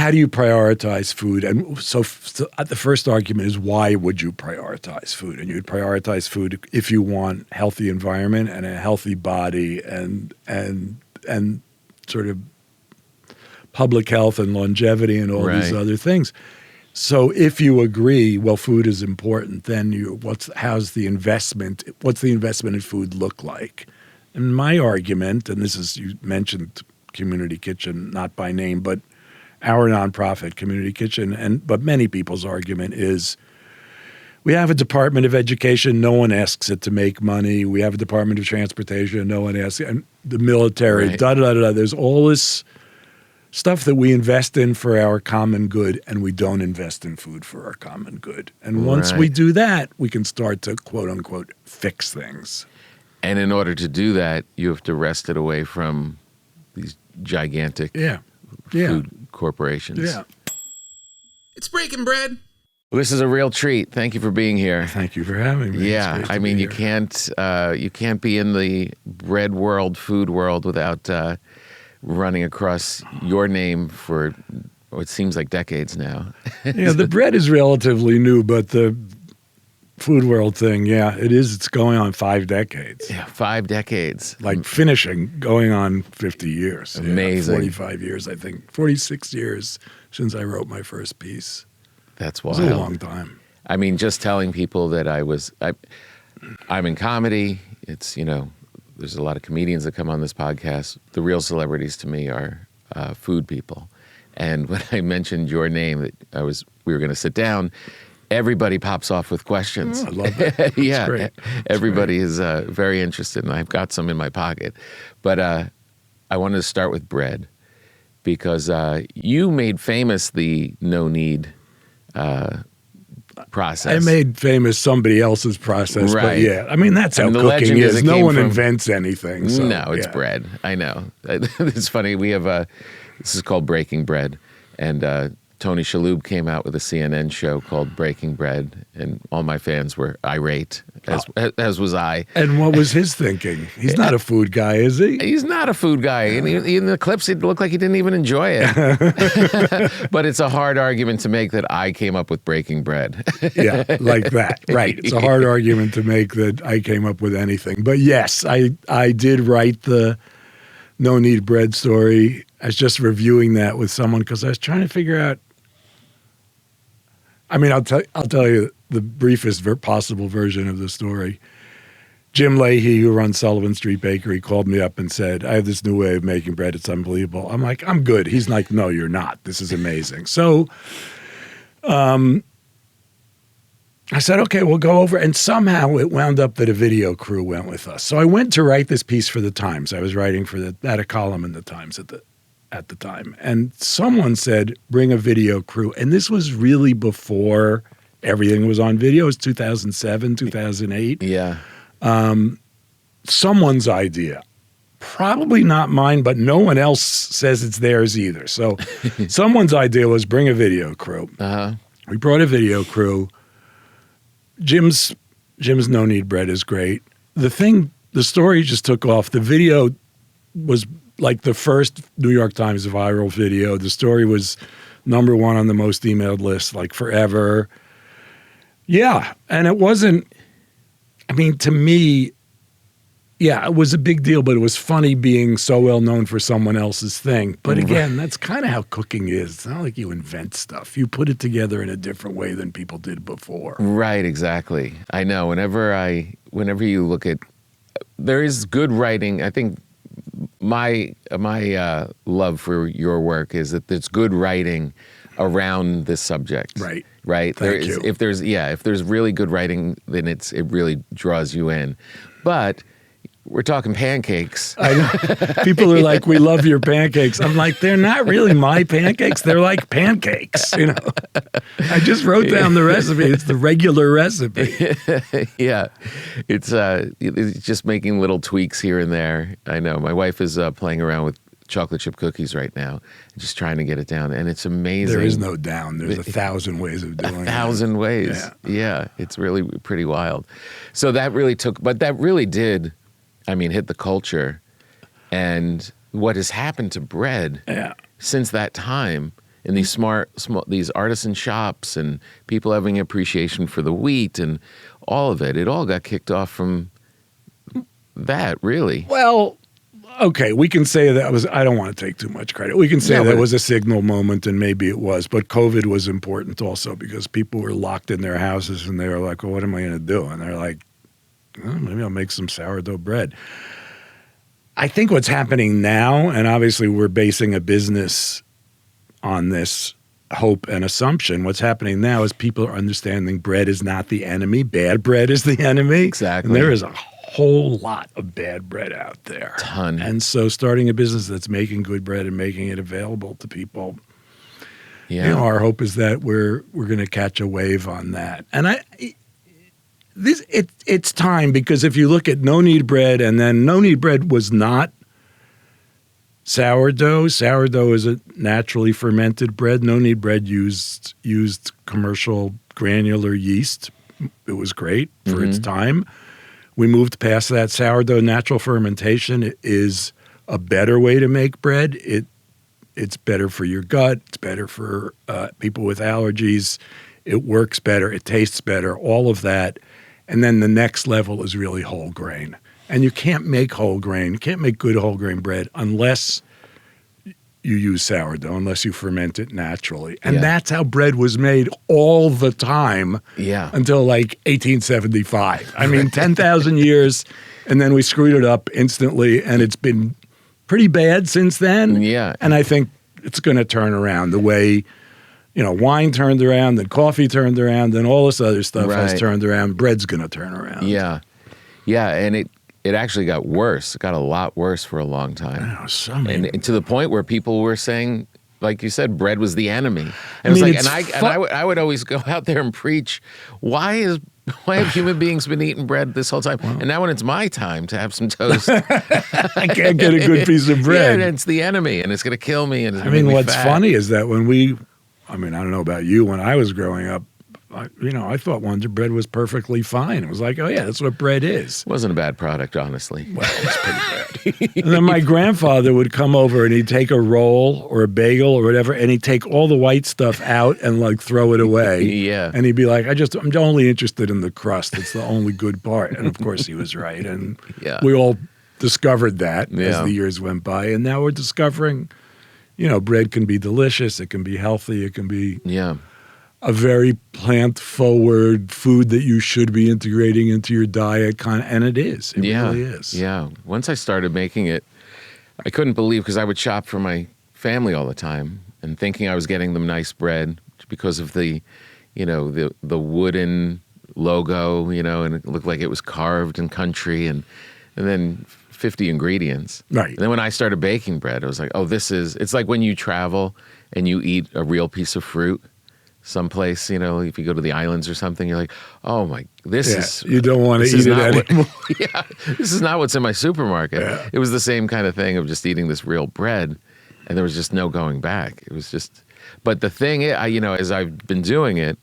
how do you prioritize food? And so the first argument is, why would you prioritize food? And you'd prioritize food if you want healthy environment and a healthy body and sort of public health and longevity and all these other things. So if you agree, well, food is important, then what's the investment in food look like? And my argument, and this is, you mentioned Community Kitchen, not by name, but our nonprofit Community Kitchen, but many people's argument is, we have a Department of Education, no one asks it to make money. We have a Department of Transportation, no one asks it. And the military, da-da-da-da. There's all this stuff that we invest in for our common good, and we don't invest in food for our common good. And once we do that, we can start to, quote unquote, fix things. And in order to do that, you have to wrest it away from these gigantic food corporations. Yeah. It's breaking bread. Well, this is a real treat. Thank you for being here. Thank you for having me. Yeah, I mean, you can't be in the bread world, food world without running across your name for what seems like decades now. Yeah, the bread is relatively new, but the food world thing, it is. It's going on 5 decades. Yeah, 5 decades. Like finishing, going on 50 years. Amazing. 45 years, I think. 46 years since I wrote my first piece. That's wild. It was a long time. I mean, just telling people that I'm in comedy. It's, there's a lot of comedians that come on this podcast. The real celebrities to me are food people. And when I mentioned your name, we were going to sit down, everybody pops off with questions. Oh, I love that. Yeah, great. Everybody is very interested, and I've got some in my pocket. But I wanted to start with bread because you made famous the no-knead process. I made famous somebody else's process, but I mean, that's how the cooking legend is. No one from, invents anything. So, no, it's bread. I know. It's funny. We have this is called Breaking Bread, and Tony Shalhoub came out with a CNN show called Breaking Bread, and all my fans were irate, as was I. And what was his thinking? He's not a food guy, is he? He's not a food guy. And in the clips, it looked like he didn't even enjoy it. But it's a hard argument to make that I came up with Breaking Bread. Yeah, like that. Right. It's a hard argument to make that I came up with anything. But yes, I did write the no-knead bread story. I was just reviewing that with someone because I was trying to figure out. I mean, I'll tell you the briefest possible version of the story. Jim Leahy, who runs Sullivan Street Bakery, called me up and said, I have this new way of making bread. It's unbelievable. I'm like, I'm good. He's like, no, you're not. This is amazing. So I said, okay, we'll go over. And somehow it wound up that a video crew went with us. So I went to write this piece for the Times. I was writing at a column in the Times at the time. And someone said, bring a video crew. And this was really before everything was on video. It was 2007, 2008. Yeah. Someone's idea. Probably not mine, but no one else says it's theirs either. So someone's idea was bring a video crew. Uh-huh. We brought a video crew. Jim's no-knead bread is great. The story just took off. The video was like the first New York Times viral video. The story was #1 on the most emailed list, like forever. Yeah, and it wasn't, I mean, to me, it was a big deal, but it was funny being so well known for someone else's thing. But again, that's kind of how cooking is. It's not like you invent stuff. You put it together in a different way than people did before. Right, exactly. I know. Whenever you look at, there is good writing. I think my love for your work is that there's good writing around this subject. Right. Right. Thank you. If there's really good writing, then it really draws you in. But we're talking pancakes. I know. People are like, we love your pancakes. I'm like, they're not really my pancakes. They're like pancakes, I just wrote down the recipe. It's the regular recipe. Yeah. It's just making little tweaks here and there. I know. My wife is playing around with chocolate chip cookies right now, just trying to get it down. And it's amazing. There is no down. There's 1,000 ways of doing it. 1,000 ways. Yeah. It's really pretty wild. So that really did, hit the culture. And what has happened to bread since that time in these these artisan shops and people having appreciation for the wheat and all of it. It all got kicked off from that, really. Well, okay, we can say that was, I don't want to take too much credit. We can say that was a signal moment, and maybe it was, but COVID was important also because people were locked in their houses and they were like, well, what am I going to do? And they're like, oh, maybe I'll make some sourdough bread. I think what's happening now, and obviously we're basing a business on this hope and assumption, what's happening now is people are understanding bread is not the enemy. Bad bread is the enemy. Exactly. And there is a whole lot of bad bread out there. Ton. And so starting a business that's making good bread and making it available to people, Yeah. our hope is that we're going to catch a wave on that. And it's time, because if you look at no-knead bread, and then no-knead bread was not sourdough. Sourdough is a naturally fermented bread. No-knead bread used commercial granular yeast. It was great for its time. We moved past that. Sourdough natural fermentation is a better way to make bread. It's better for your gut. It's better for people with allergies. It works better. It tastes better. All of that. And then the next level is really whole grain. And you can't make good whole grain bread unless you use sourdough, unless you ferment it naturally. And that's how bread was made all the time until like 1875. I mean, 10,000 years, and then we screwed it up instantly, and it's been pretty bad since then. Yeah. And I think it's going to turn around the way, wine turned around, then coffee turned around, then all this other stuff has turned around. Bread's going to turn around. Yeah. Yeah, and it actually got worse. It got a lot worse for a long time. Oh, so many. And to the point where people were saying, like you said, bread was the enemy. And I would always go out there and preach, why have human beings been eating bread this whole time? Well, and now when it's my time to have some toast, I can't get a good piece of bread. Yeah, and it's the enemy, and it's going to kill me. And it's what's funny is that I don't know about you, when I was growing up, I thought Wonder Bread was perfectly fine. It was like, oh yeah, that's what bread is. It wasn't a bad product, honestly. Well, it was pretty bad. And then my grandfather would come over and he'd take a roll or a bagel or whatever, and he'd take all the white stuff out and like throw it away. Yeah. And he'd be like, I'm only interested in the crust. It's the only good part. And of course he was right. And we all discovered that as the years went by. And now we're discovering, bread can be delicious. It can be healthy. It can be a very plant-forward food that you should be integrating into your diet, and it is. It really is. Yeah. Once I started making it, I couldn't believe, because I would shop for my family all the time and thinking I was getting them nice bread because of the wooden logo, and it looked like it was carved in country, and then 50 ingredients. Right. And then when I started baking bread, I was like, oh, it's like when you travel and you eat a real piece of fruit someplace, if you go to the islands or something, you're like, oh my, you don't want to eat it anymore. This is not what's in my supermarket. Yeah. It was the same kind of thing of just eating this real bread, and there was just no going back. It was just, but the thing, as I've been doing it,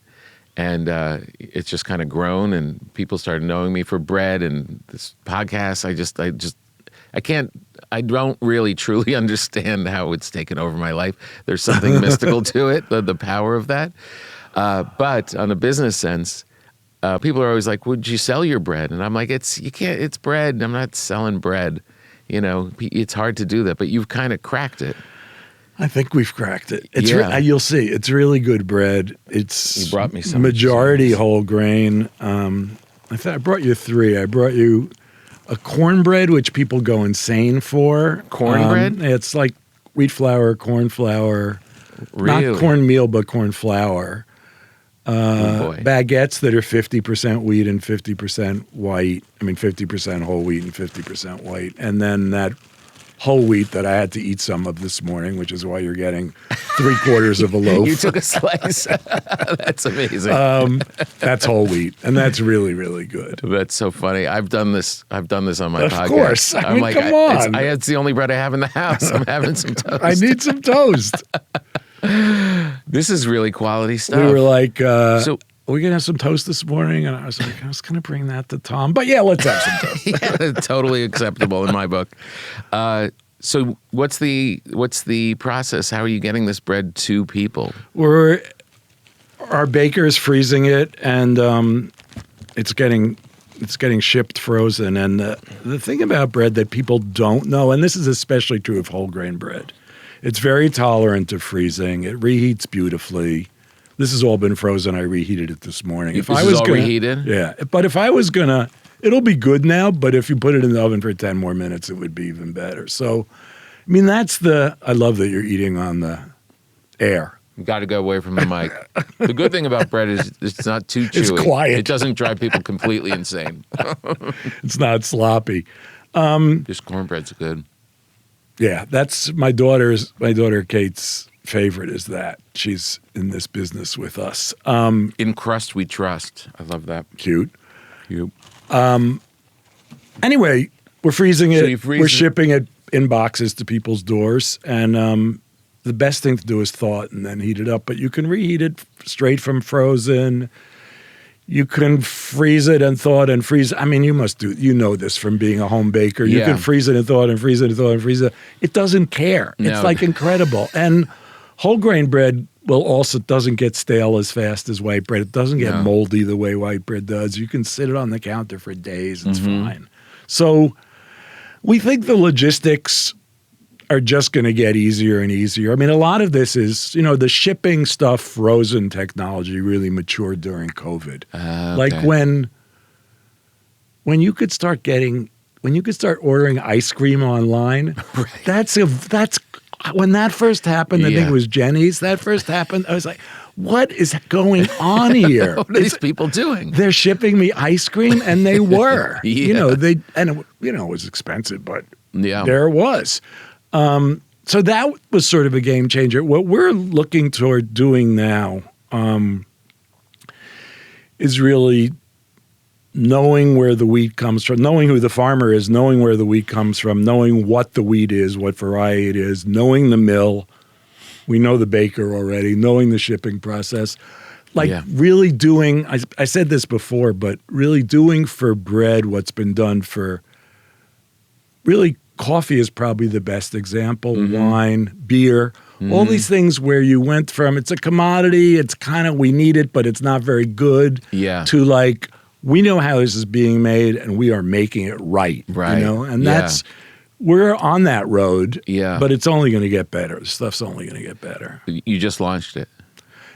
and it's just kind of grown, and people started knowing me for bread and this podcast. I don't really truly understand how it's taken over my life. There's something mystical to it, the power of that. But on a business sense, people are always like, would you sell your bread? And I'm like, it's bread. I'm not selling bread. It's hard to do that, but you've kind of cracked it. I think we've cracked it. You'll see. It's really good bread. It's you brought me some majority whole grain. I brought you 3. I brought you a cornbread, which people go insane for. Cornbread? It's like wheat flour, corn flour, really? Not cornmeal, but corn flour. Baguettes that are 50% wheat and 50% white. 50% whole wheat and 50% white. And then that whole wheat that I had to eat some of this morning, which is why you're getting 3/4 of a loaf. You took a slice. That's amazing. That's whole wheat, and that's really, really good. That's so funny. I've done this on my podcast. Of course. I'm like, come on. It's the only bread I have in the house. I'm having some toast. I need some toast. This is really quality stuff. We were like, are we going to have some toast this morning? And I was like, I was going to bring that to Tom. But yeah, let's have some toast. Yeah, totally acceptable in my book. So what's the process? How are you getting this bread to people? Our baker is freezing it, and it's getting shipped frozen. And the thing about bread that people don't know, and this is especially true of whole grain bread, it's very tolerant to freezing. It reheats beautifully. This has all been frozen. I reheated it this morning. This is all reheated? Yeah. But if I was going to, it'll be good now, but if you put it in the oven for 10 more minutes, it would be even better. So, I mean, I love that you're eating on the air. Got to go away from the mic. The good thing about bread is it's not too chewy. It's quiet. It doesn't drive people completely insane. It's not sloppy. This cornbread's good. Yeah, that's my daughter Kate's favorite is that. She's in this business with us. In crust we trust. I love that. Cute. Cute. Anyway, we're freezing it. So you freeze we're it. shipping it in boxes to people's doors. And the best thing to do is thaw it and then heat it up. But you can reheat it straight from frozen. You can freeze it and thaw it and freeze. I mean, you know this from being a home baker. You Yeah. can freeze it and thaw it and freeze it and thaw it and freeze it. It doesn't care. No. It's like incredible. And whole grain bread doesn't get stale as fast as white bread. It doesn't get No. moldy the way white bread does. You can sit it on the counter for days. It's Mm-hmm. fine. So we think the logistics are just going to get easier and easier. I mean, a lot of this is, the shipping stuff, frozen technology really matured during COVID. Okay. Like when you could start ordering ice cream online, that's when that first happened. I think Yeah. it was Jenny's. That first happened. I was like, what is going on here? What are these people doing? They're shipping me ice cream, and they were. Yeah. It was expensive, but Yeah. there it was. So that was sort of a game changer. What we're looking toward doing now is really knowing where the wheat comes from, knowing who the farmer is, knowing where the wheat comes from, knowing what the wheat is, what variety it is, knowing the mill. We know the baker already, knowing the shipping process. Really doing, I said this before, but really doing for bread what's been done for really coffee is probably the best example, wine, beer, all these things where you went from it's a commodity, it's kind of we need it, but it's not very good, to like we know how this is being made and we are making it right. And we're on that road, but it's only going to get better. The stuff's only going to get better. You just launched it.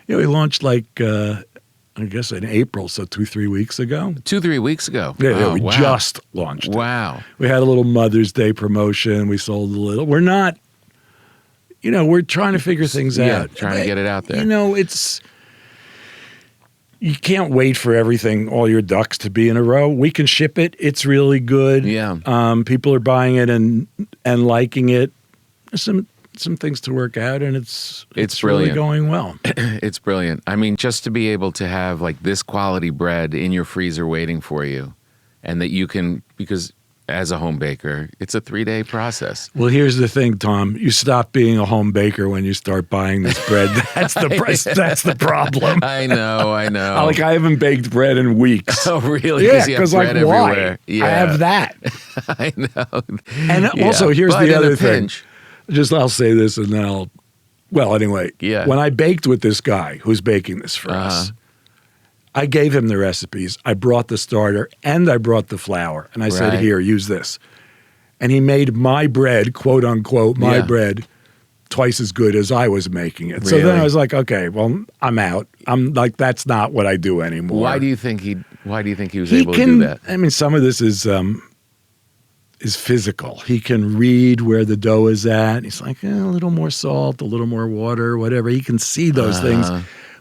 Yeah, we launched I guess in April, so 2-3 weeks ago. 2-3 weeks ago. Yeah, we wow. just launched it. Wow. We had a little Mother's Day promotion. We sold a little. We're not, we're trying to figure things out. Trying to get it out there. You can't wait for everything, all your ducks to be in a row. We can ship it. It's really good. Yeah. People are buying it and liking it. There's some things to work out, and it's really brilliant. going well. It's brilliant. I mean, just to be able to have like this quality bread in your freezer waiting for you, and that you can, because as a home baker, it's a 3-day process. Well, here's the thing, Tom. You stop being a home baker when you start buying this bread. That's the price. That's the problem. I know. I haven't baked bread in weeks. Oh, really? Yeah, you have because bread why? everywhere. Yeah. I have that. I know. And also, here's But the in other a thing. pinch. I'll say this and then anyway. Yeah. When I baked with this guy who's baking this for us, I gave him the recipes. I brought the starter and I brought the flour. And I said, Right. here, use this. And he made my bread, quote unquote, bread, twice as good as I was making it. So then Really? I was like, okay, well, I'm out. I'm like, that's not what I do anymore. Why do you think he was able to do that? I mean, some of this is physical. He can read where the dough is at. He's like, a little more salt, a little more water, whatever. He can see those things.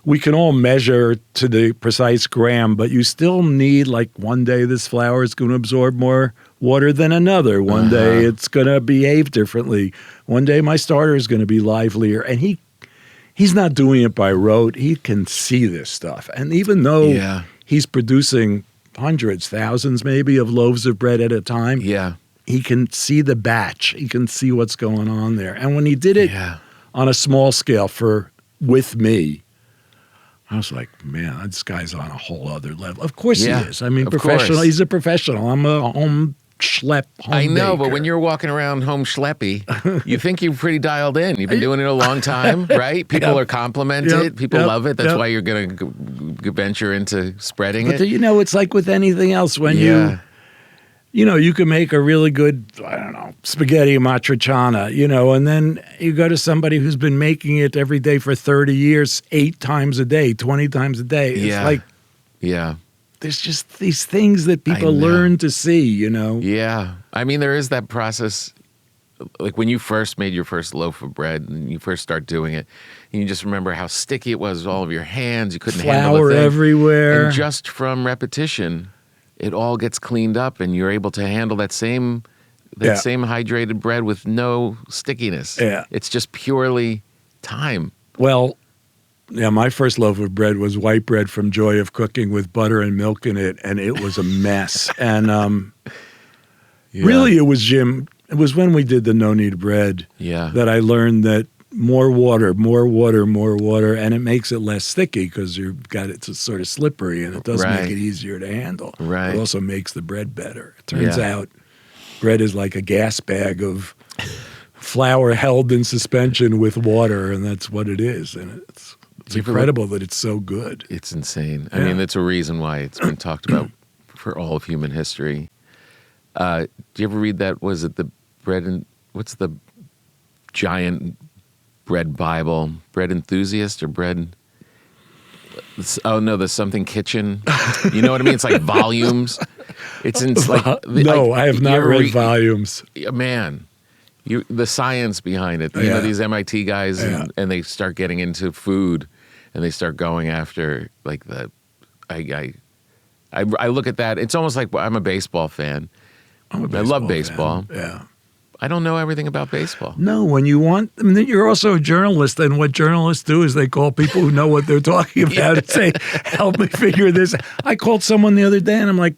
We can all measure to the precise gram, but you still need, like, one day this flour is going to absorb more water than another. One day it's going to behave differently. One day my starter is going to be livelier. And he's not doing it by rote. He can see this stuff. And even though he's producing hundreds, thousands maybe of loaves of bread at a time, he can see the batch. He can see what's going on there. And when he did it on a small scale with me, I was like, man, this guy's on a whole other level. Of course he is. I mean, of professional. course. He's a professional. I'm a home schlep home I know, baker. but when you're walking around home schleppy, you think you're pretty dialed in. You've been doing it a long time, right? People are complimented. People love it. That's why you're going to venture into spreading it. But it's like with anything else. When you can make a really good, I don't know, spaghetti matriciana, and then you go to somebody who's been making it every day for 30 years, 8 times a day, 20 times a day. It's like, there's just these things that people learn to see, Yeah. I mean, there is that process. Like when you first made your first loaf of bread and you first start doing it, and you just remember how sticky it was with all of your hands. You couldn't handle the flour thing. everywhere. And just from repetition, it all gets cleaned up and you're able to handle that same hydrated bread with no stickiness. Yeah. It's just purely time. Well, yeah, my first loaf of bread was white bread from Joy of Cooking with butter and milk in it, and it was a mess. And really, it was Jim. It was when we did the no-knead bread that I learned that more water, and it makes it less sticky because you've got it sort of slippery, and it does make it easier to handle. Right. It also makes the bread better. It turns out bread is like a gas bag of flour held in suspension with water, and that's what it is. And it's incredible that it's so good. It's insane. I mean, it's a reason why it's been talked about for all of human history. Do you ever read that? Was it the bread and what's the giant bread Bible? Bread Enthusiast or bread? Oh no, the something kitchen. You know what I mean? It's like volumes. No, I have not read volumes. Man, the science behind it. You know, these MIT guys, and they start getting into food, and they start going after like I look at that. It's almost like I'm a baseball fan. I love baseball. Fan. Yeah. I don't know everything about baseball. No, you're also a journalist, and what journalists do is they call people who know what they're talking about and say, help me figure this. I called someone the other day, and I'm like,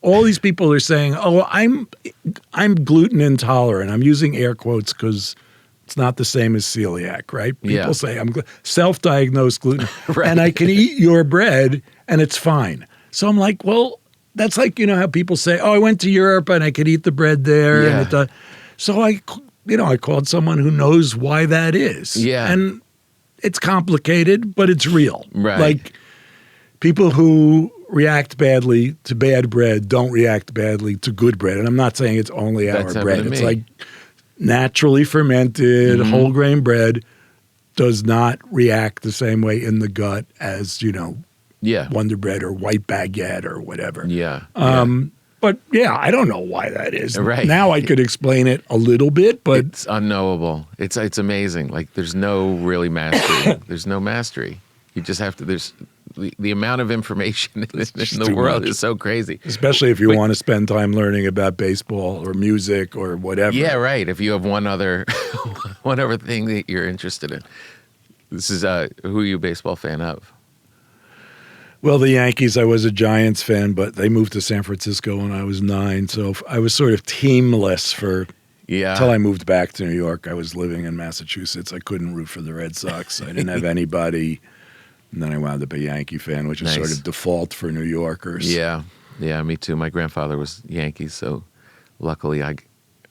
all these people are saying, oh, I'm gluten intolerant. I'm using air quotes because it's not the same as celiac, right? People say I'm self-diagnosed gluten, and I can eat your bread, and it's fine. So I'm like, well, that's like, how people say, oh, I went to Europe, and I could eat the bread there, and it does. So I called someone who knows why that is. Yeah. And it's complicated, but it's real. Right. Like people who react badly to bad bread don't react badly to good bread. And I'm not saying it's only our bread. It's like naturally fermented whole grain bread does not react the same way in the gut as, Wonder Bread or white baguette or whatever. Yeah. But I don't know why that is. Right. Now I could explain it a little bit, but it's unknowable. It's amazing. Like there's no really mastery. There's no mastery. You just have to. There's the amount of information in the world is so crazy. Especially if you want to spend time learning about baseball or music or whatever. Yeah, right. If you have one other thing that you're interested in. This is who are you a baseball fan of? Well, the Yankees, I was a Giants fan, but they moved to San Francisco when I was 9. So I was sort of teamless until I moved back to New York. I was living in Massachusetts. I couldn't root for the Red Sox. I didn't have anybody. And then I wound up a Yankee fan, which is sort of default for New Yorkers. Yeah. Yeah, me too. My grandfather was Yankees, so luckily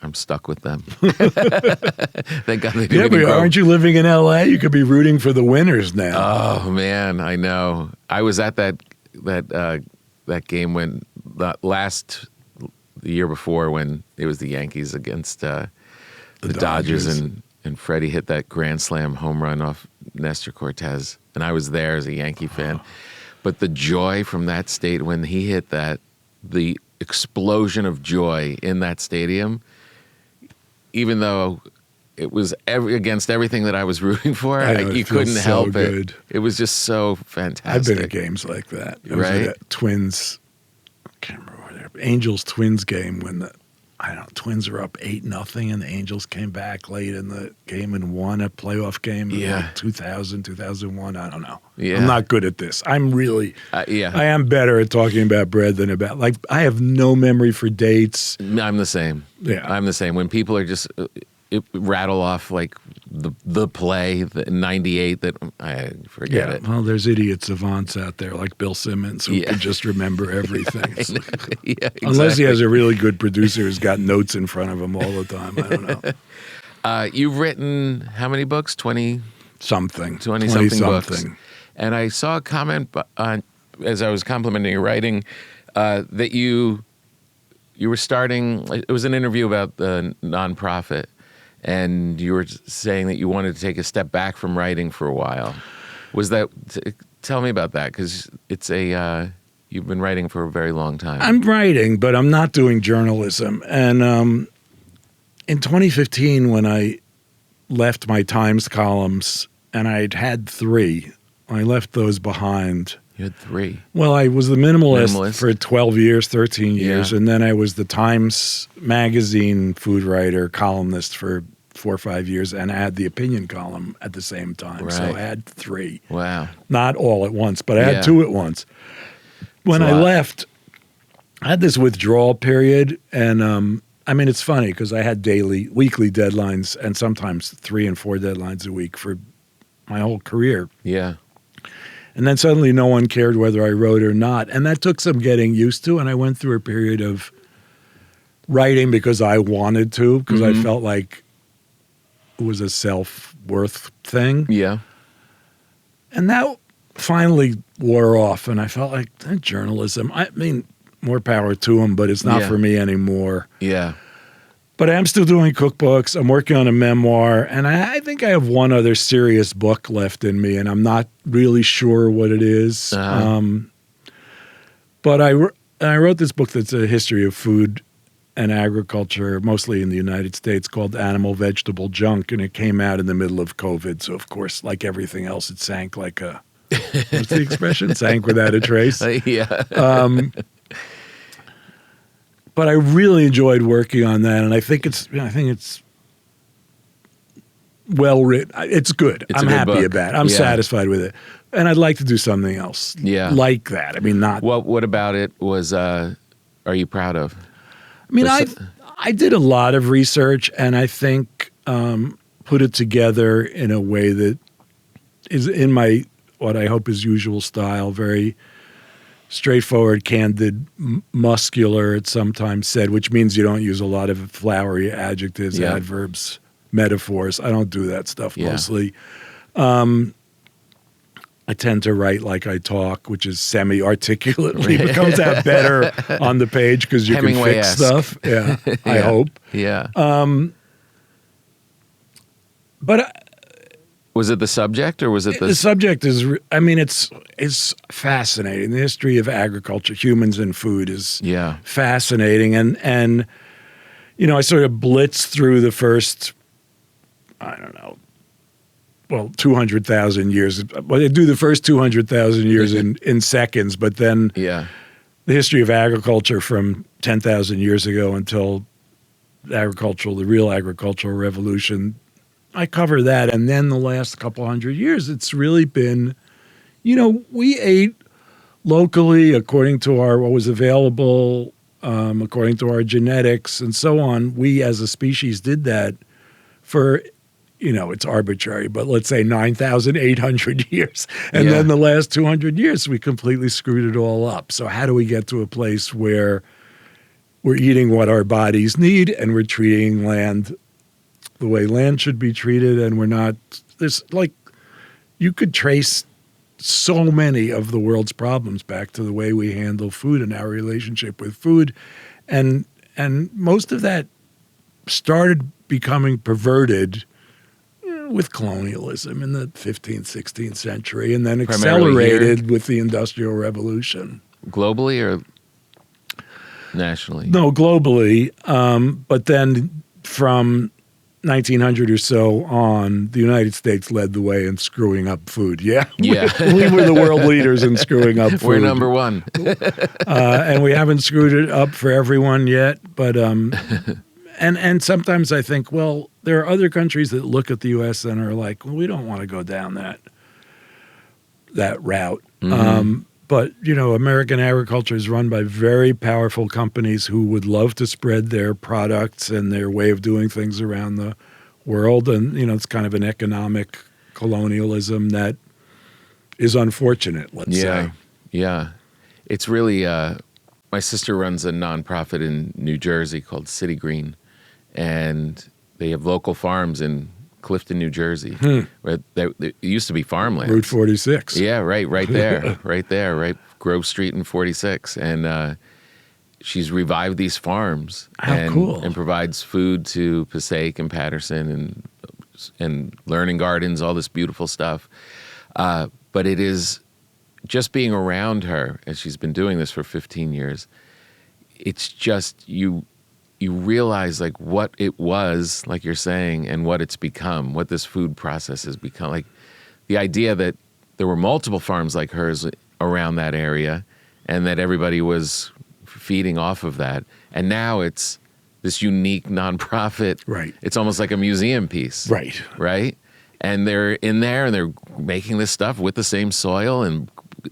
I'm stuck with them. Thank God they didn't. Yeah, but aren't you living in L.A.? You could be rooting for the winners now. Oh man, I know. I was at that game when the year before when it was the Yankees against the Dodgers and Freddie hit that grand slam home run off Nestor Cortez, and I was there as a Yankee fan. But the joy from that state when he hit that, the explosion of joy in that stadium. Even though it was against everything that I was rooting for, you couldn't help it. It was just so fantastic. I've been at games like that. I was at a Twins, I can't remember where Angels Twins game when Twins were up 8-0 and the Angels came back late in the game and won a playoff game in like 2000, 2001. I don't know. Yeah. I'm not good at this. I'm really, I am better at talking about bread than about, I have no memory for dates. I'm the same. Yeah. I'm the same. When people are just rattle off the play in '98 that I forget it. Well, there's idiot savants out there like Bill Simmons who can just remember everything. Exactly. Unless he has a really good producer who's got notes in front of him all the time. I don't know. You've written how many books? 20 something books. And I saw a comment as I was complimenting your writing that you were starting. It was an interview about the nonprofit. And you were saying that you wanted to take a step back from writing for a while. Was that? Tell me about that, because it's you've been writing for a very long time. I'm writing, but I'm not doing journalism. And in 2015, when I left my Times columns, and I'd had 3, I left those behind. You had 3. Well, I was the minimalist for 12 years, 13 years, and then I was the Times Magazine food writer, columnist for 4 or 5 years, and I had the opinion column at the same time. Right. So I had 3. Wow. Not all at once, but I had 2 at once. When I left, I had this withdrawal period, and I mean, it's funny because I had weekly deadlines, and sometimes 3 and 4 deadlines a week for my whole career. Yeah. And then suddenly no one cared whether I wrote or not. And that took some getting used to. And I went through a period of writing because I wanted to, because I felt like it was a self-worth thing. Yeah. And that finally wore off. And I felt like journalism, I mean, more power to them, but it's not for me anymore. Yeah. But I am still doing cookbooks. I'm working on a memoir, and I think I have one other serious book left in me, and I'm not really sure what it is. But I wrote this book that's a history of food and agriculture, mostly in the United States, called Animal Vegetable Junk, and it came out in the middle of COVID. So, of course, like everything else, it sank like a what's the expression? Sank without a trace. Yeah. But I really enjoyed working on that, and I think it's well written. It's good. I'm happy about it. I'm satisfied with it, and I'd like to do something else. Like that. I mean, not. What about it was? Are you proud of? I mean, I did a lot of research, and I think put it together in a way that is in my what I hope is usual style, very straightforward, candid, muscular, it's sometimes said, which means you don't use a lot of flowery adjectives, adverbs, metaphors. I don't do that stuff mostly. I tend to write like I talk, which is semi-articulately. It comes out better on the page because you can fix stuff. Yeah, I hope. Yeah. But was it the subject, or was it the subject? I mean, it's fascinating. The history of agriculture, humans and food, is fascinating. And you know, I sort of blitzed through the first, I don't know, 200,000 years. Well, they do the first 200,000 years in seconds, but then the history of agriculture from 10,000 years ago until the real agricultural revolution, I cover that. And then the last couple hundred years, it's really been, you know, we ate locally according to what was available, according to our genetics and so on. We as a species did that for, you know, it's arbitrary, but let's say 9,800 years. And then the last 200 years, we completely screwed it all up. So how do we get to a place where we're eating what our bodies need and we're treating land the way land should be treated, and we're not, there's like, you could trace so many of the world's problems back to the way we handle food and our relationship with food. And most of that started becoming perverted with colonialism in the 15th, 16th century, and then accelerated with the Industrial Revolution. Globally or nationally? No, globally. But then from 1900 or so on, the United States led the way in screwing up food. We were the world leaders in screwing up food. We're number one. And we haven't screwed it up for everyone yet. But and sometimes I think, well, there are other countries that look at the U.S. and are like, well, we don't want to go down that route. But, you know, American agriculture is run by very powerful companies who would love to spread their products and their way of doing things around the world, and it's kind of an economic colonialism that is unfortunate. Let's say. Yeah. It's really. My sister runs a nonprofit in New Jersey called City Green, and they have local farms in Clifton, New Jersey. Where it used to be farmland. Route 46. Yeah, right there, right Grove Street and 46, and she's revived these farms. How cool! And provides food to Passaic and Patterson and learning gardens, all this beautiful stuff. But it is just being around her, as she's been doing this for 15 years. It's just you realize like what it was, like you're saying, and what it's become, what this food process has become. Like the idea that there were multiple farms like hers around that area and that everybody was feeding off of that. And now it's this unique nonprofit. Right. It's almost like a museum piece. Right. Right. And they're in there and they're making this stuff with the same soil and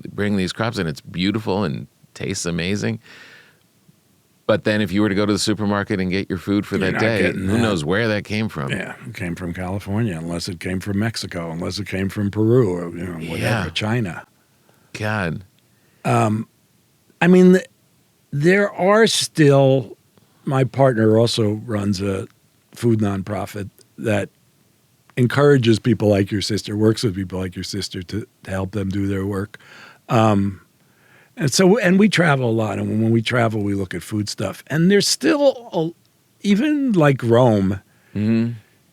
bringing these crops, and it's beautiful and tastes amazing. But then if you were to go to the supermarket and get your food for that day, who knows where that came from? Yeah, it came from California, unless it came from Mexico, unless it came from Peru or whatever, China. God. I mean, there are still, my partner also runs a food nonprofit that encourages people like your sister, works with people like your sister to help them do their work. And we travel a lot, and when we travel, we look at food stuff. And there's still, even like Rome,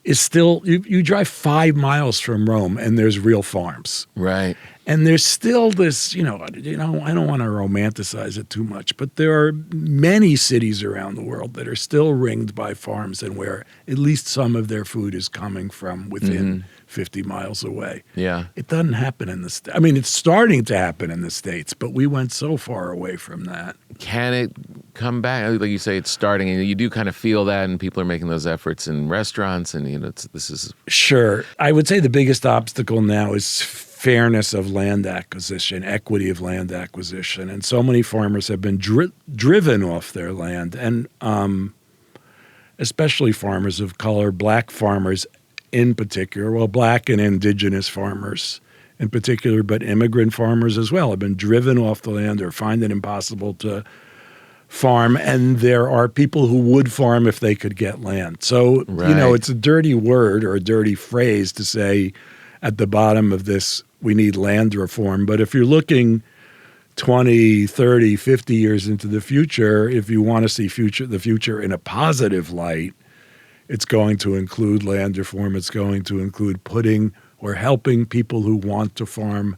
is still, you drive 5 miles from Rome, and there's real farms. Right. And there's still this, I don't want to romanticize it too much, but there are many cities around the world that are still ringed by farms and where at least some of their food is coming from within 50 miles away. Yeah. It doesn't happen in the States. I mean, it's starting to happen in the States, but we went so far away from that. Can it come back? Like you say, it's starting, and you do kind of feel that, and people are making those efforts in restaurants, and this is... Sure. I would say the biggest obstacle now is fairness of land acquisition, equity of land acquisition. And so many farmers have been driven off their land, and especially farmers of color, black farmers in particular, well, black and indigenous farmers in particular, but immigrant farmers as well, have been driven off the land or find it impossible to farm. And there are people who would farm if they could get land. So, it's a dirty word or a dirty phrase to say at the bottom of this, we need land reform. But if you're looking 20, 30, 50 years into the future, if you want to see the future in a positive light, it's going to include land reform. It's going to include putting or helping people who want to farm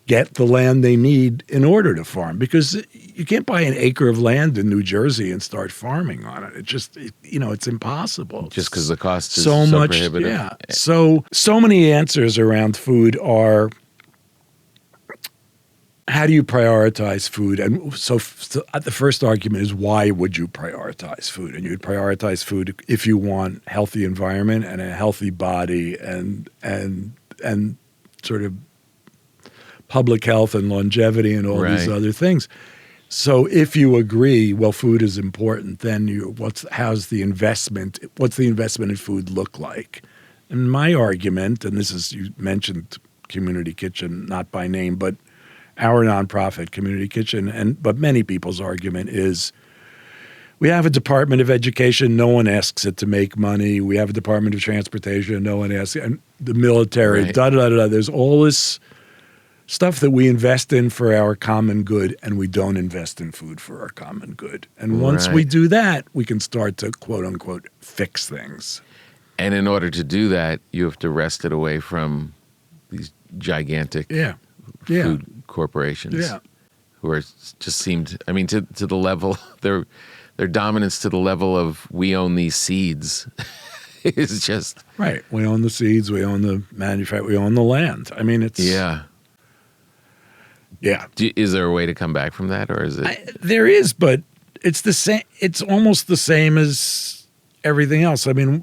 get the land they need in order to farm. Because you can't buy an acre of land in New Jersey and start farming on it. It just, it's impossible. Just because the cost is so much, prohibitive. Yeah. So many answers around food are, how do you prioritize food? And so the first argument is, why would you prioritize food? And you'd prioritize food if you want healthy environment and a healthy body and sort of public health and longevity and all these other things. So if you agree, well, food is important, then what's the investment in food look like? And my argument, and this is, you mentioned Community Kitchen, not by name, but our nonprofit Community Kitchen, but many people's argument is, we have a Department of Education, no one asks it to make money. We have a Department of Transportation, no one asks, and the military, There's all this stuff that we invest in for our common good, and we don't invest in food for our common good. And once we do that, we can start to, quote unquote, fix things. And in order to do that, you have to wrest it away from these gigantic food corporations who are just seemed, I mean, to the level, their dominance to the level of, we own these seeds is just... Right. We own the seeds, we own the manufacturer, we own the land. I mean, it's... Yeah. Is there a way to come back from that, or is it? There is, but it's the same. It's almost the same as everything else. I mean,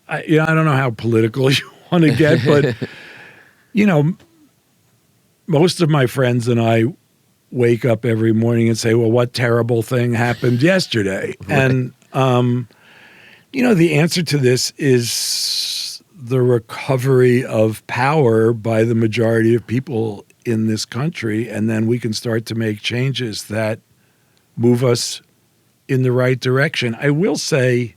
I don't know how political you want to get, but most of my friends and I wake up every morning and say, "Well, what terrible thing happened yesterday?" And The answer to this is the recovery of power by the majority of people in this country, and then we can start to make changes that move us in the right direction. I will say,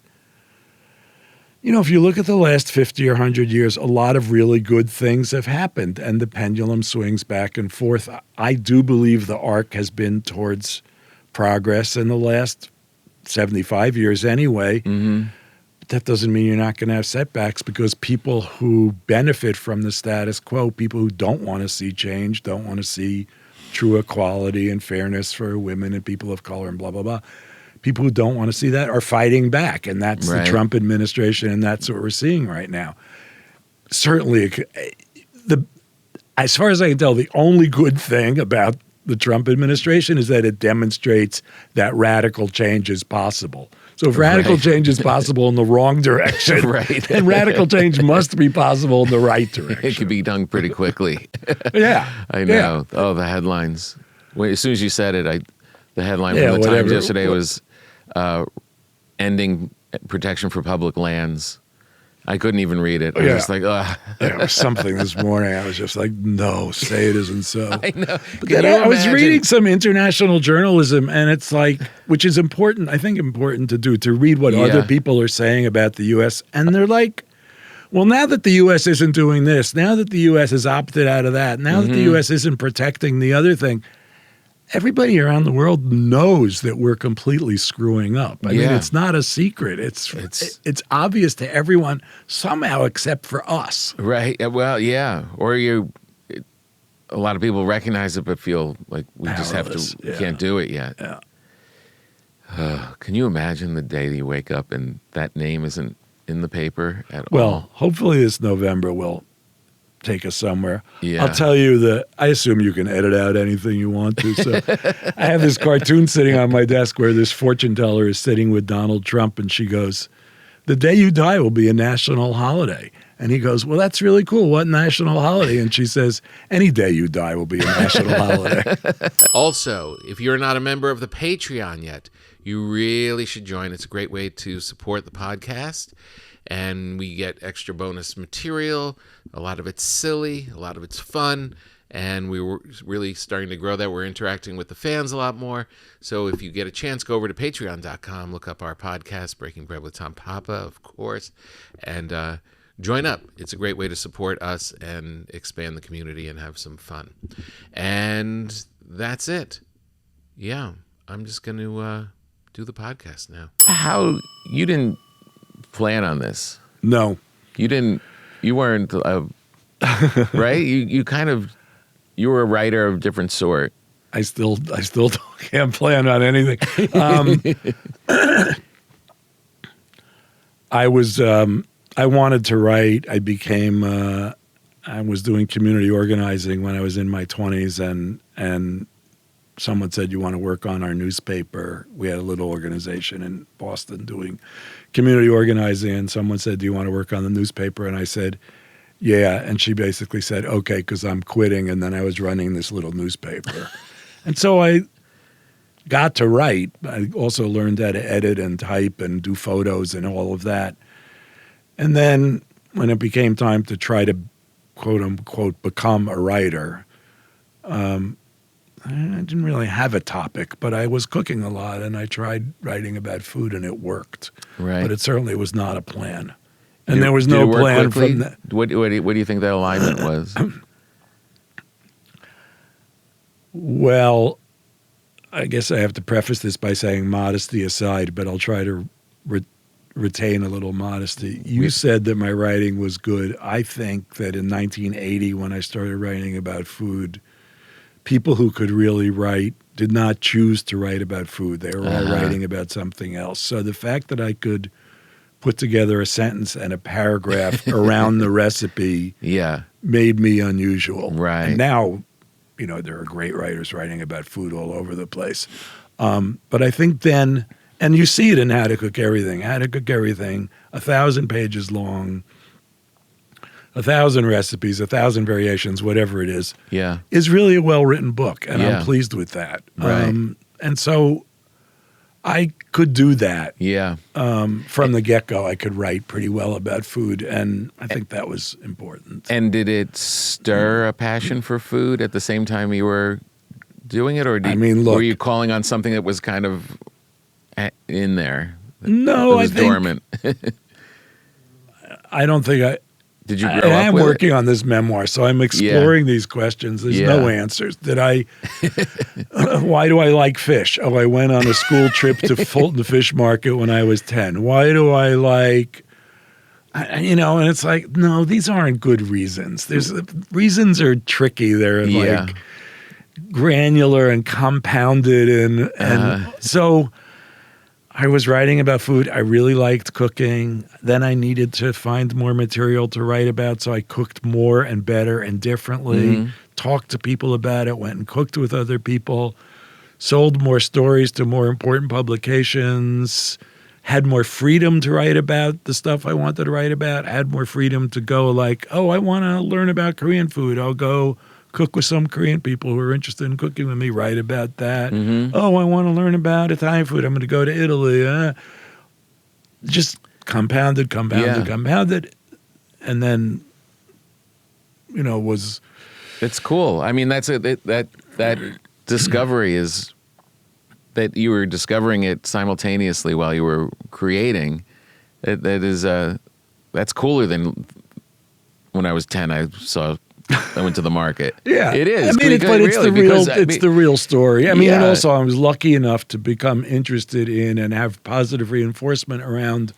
if you look at the last 50 or 100 years, a lot of really good things have happened, and the pendulum swings back and forth. I do believe the arc has been towards progress in the last 75 years anyway. Mm-hmm. That doesn't mean you're not going to have setbacks, because people who benefit from the status quo, people who don't want to see change, don't want to see true equality and fairness for women and people of color and blah, blah, blah. People who don't want to see that are fighting back, and that's right. the Trump administration, and that's what we're seeing right now. Certainly, as far as I can tell, the only good thing about the Trump administration is that it demonstrates that radical change is possible. So if radical change is possible in the wrong direction, then radical change must be possible in the right direction. It could be done pretty quickly. Yeah. I know. Yeah. Oh, the headlines. As soon as you said it, the headline from the Times yesterday was ending protection for public lands. I couldn't even read it. I was just like, ugh. There was something this morning. I was just like, no, say it isn't so. I know. But then I was reading some international journalism, and it's like, which is important, I think important to do, to read what other people are saying about the U.S. And they're like, well, now that the U.S. isn't doing this, now that the U.S. has opted out of that, now that the U.S. isn't protecting the other thing, everybody around the world knows that we're completely screwing up. I mean, it's not a secret. It's obvious to everyone somehow except for us. Right. Well, yeah. Or a lot of people recognize it but feel like we Powerless. just can't do it yet. Yeah. Can you imagine the day that you wake up and that name isn't in the paper at all? Well, hopefully this November will take us somewhere. Yeah. I'll tell you that I assume you can edit out anything you want to. So I have this cartoon sitting on my desk where this fortune teller is sitting with Donald Trump, and she goes, "The day you die will be a national holiday." And he goes, "Well, that's really cool. What national holiday?" And she says, "Any day you die will be a national holiday." Also, if you're not a member of the Patreon yet, you really should join. It's a great way to support the podcast. And we get extra bonus material. A lot of it's silly, a lot of it's fun, and we were really starting to grow that. We're interacting with the fans a lot more. So if you get a chance, go over to patreon.com, look up our podcast, Breaking Bread with Tom Papa, of course, and join up. It's a great way to support us and expand the community and have some fun. And that's it. Yeah, I'm just going to do the podcast now. How you didn't plan on this? No. You weren't right? You were a writer of a different sort. I still can't plan on anything. I wanted to write. I was doing community organizing when I was in my 20s, and someone said, "You want to work on our newspaper?" We had a little organization in Boston doing community organizing, and someone said, "Do you want to work on the newspaper?" And I said, "Yeah." And she basically said, "Okay," because I'm quitting, and then I was running this little newspaper. And so I got to write. I also learned how to edit and type and do photos and all of that. And then when it became time to try to, quote unquote, become a writer, I didn't really have a topic, but I was cooking a lot, and I tried writing about food, and it worked. Right. But it certainly was not a plan. And there was no plan from that. What do you think the alignment was? Well, I guess I have to preface this by saying modesty aside, but I'll try to retain a little modesty. You said that my writing was good. I think that in 1980, when I started writing about food, people who could really write did not choose to write about food. They were all writing about something else. So the fact that I could put together a sentence and a paragraph around the recipe made me unusual. Right. And now, there are great writers writing about food all over the place. But I think then, and you see it in How to Cook Everything. How to Cook Everything, 1,000 pages long, 1,000 recipes, 1,000 variations, whatever it is really a well-written book, and I'm pleased with that. Right. And so I could do that. Yeah. From the get-go, I could write pretty well about food, and I think that was important. And did it stir a passion for food at the same time you were doing it, or were you calling on something that was kind of in there? No, it was dormant. I don't think Did you grow up with I am working on this memoir, so I'm exploring these questions. There's no answers. Why do I like fish? Oh, I went on a school trip to Fulton Fish Market when I was 10. Why do I like, and it's like, no, these aren't good reasons. Reasons are tricky. They're like granular and compounded. And so I was writing about food. I really liked cooking. Then I needed to find more material to write about, so I cooked more and better and differently, talked to people about it, went and cooked with other people, sold more stories to more important publications, had more freedom to write about the stuff I wanted to write about, had more freedom to go like, oh, I want to learn about Korean food. I'll go cook with some Korean people who are interested in cooking with me, write about that. Oh, I want to learn about Italian food. I'm going to go to Italy. Just compounded. And then, was... It's cool. I mean, that discovery is that you were discovering it simultaneously while you were creating. That's cooler than when I was 10, I went to the market. Yeah, it is. It's the real story. And also I was lucky enough to become interested in and have positive reinforcement around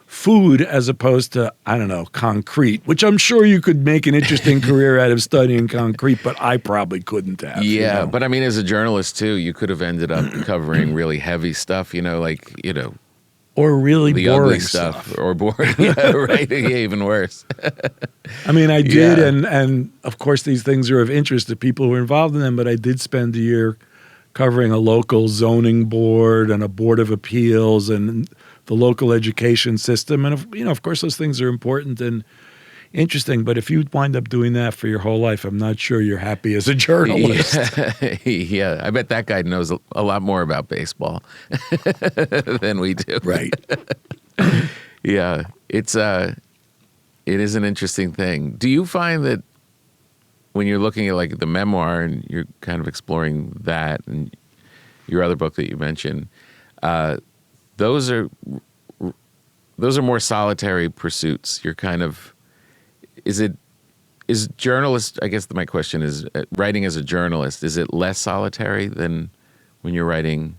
food as opposed to, I don't know, concrete, which I'm sure you could make an interesting career out of studying concrete, but I probably couldn't have. Yeah, but as a journalist too, you could have ended up covering really heavy stuff, or really the boring ugly stuff. Or boring, right? Even worse. I did, and of course these things are of interest to people who are involved in them, but I did spend a year covering a local zoning board and a board of appeals and the local education system. And, of course those things are important and interesting, but if you wind up doing that for your whole life, I'm not sure you're happy as a journalist. Yeah, I bet that guy knows a lot more about baseball than we do. Right. Yeah, it is an interesting thing. Do you find that when you're looking at like the memoir and you're kind of exploring that and your other book that you mentioned, those are more solitary pursuits? You're kind of... Is journalist, I guess my question is, writing as a journalist, is it less solitary than when you're writing?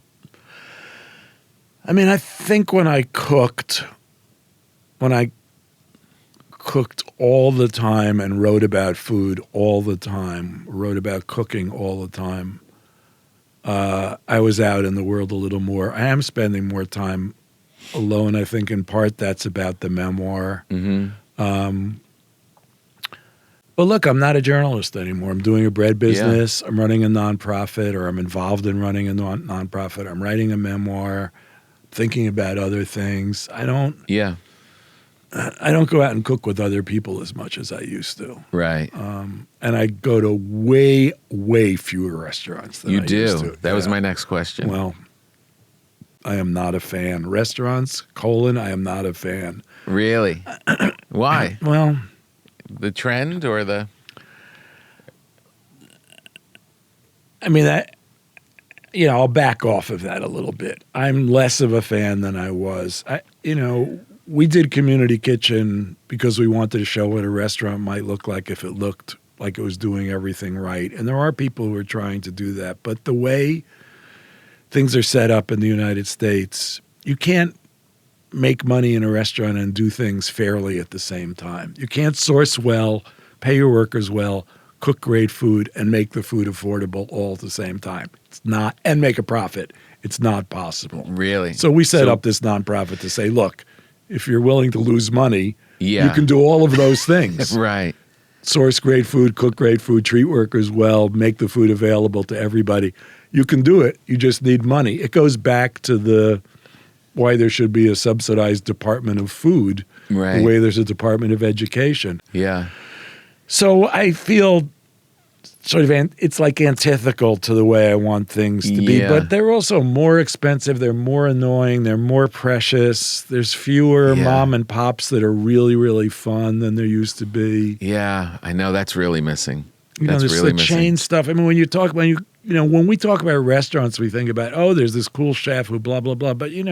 I think when I cooked all the time and wrote about food all the time, wrote about cooking all the time, I was out in the world a little more. I am spending more time alone. I think in part that's about the memoir. But look, I'm not a journalist anymore. I'm doing a bread business. Yeah. I'm running a nonprofit, or I'm involved in running a nonprofit. I'm writing a memoir, thinking about other things. I don't go out and cook with other people as much as I used to. Right. And I go to way, way fewer restaurants than I used to. That was my next question. Well, I am not a fan. Restaurants, I am not a fan. Really? Why? Well... The trend or the... I'll back off of that a little bit. I'm less of a fan than I was. We did Community Kitchen because we wanted to show what a restaurant might look like if it looked like it was doing everything right. And there are people who are trying to do that. But the way things are set up in the United States, you can't make money in a restaurant and do things fairly at the same time. You can't source well, pay your workers well, cook great food, and make the food affordable all at the same time. It's not, and make a profit. It's not possible. Really? So we set up this nonprofit to say, look, if you're willing to lose money, you can do all of those things. Right. Source great food, cook great food, treat workers well, make the food available to everybody. You can do it. You just need money. It goes back to why there should be a subsidized Department of Food, the way there's a Department of Education. Yeah. So I feel it's like antithetical to the way I want things to be, Yeah. but they're also more expensive. They're more annoying. They're more precious. There's fewer Yeah. mom and pops that are really, really fun than there used to be. Yeah, I know that's really missing. You know, That's there's really the missing. chain stuff. I mean, when we talk about restaurants, we think about, there's this cool chef who blah, blah, blah. But, I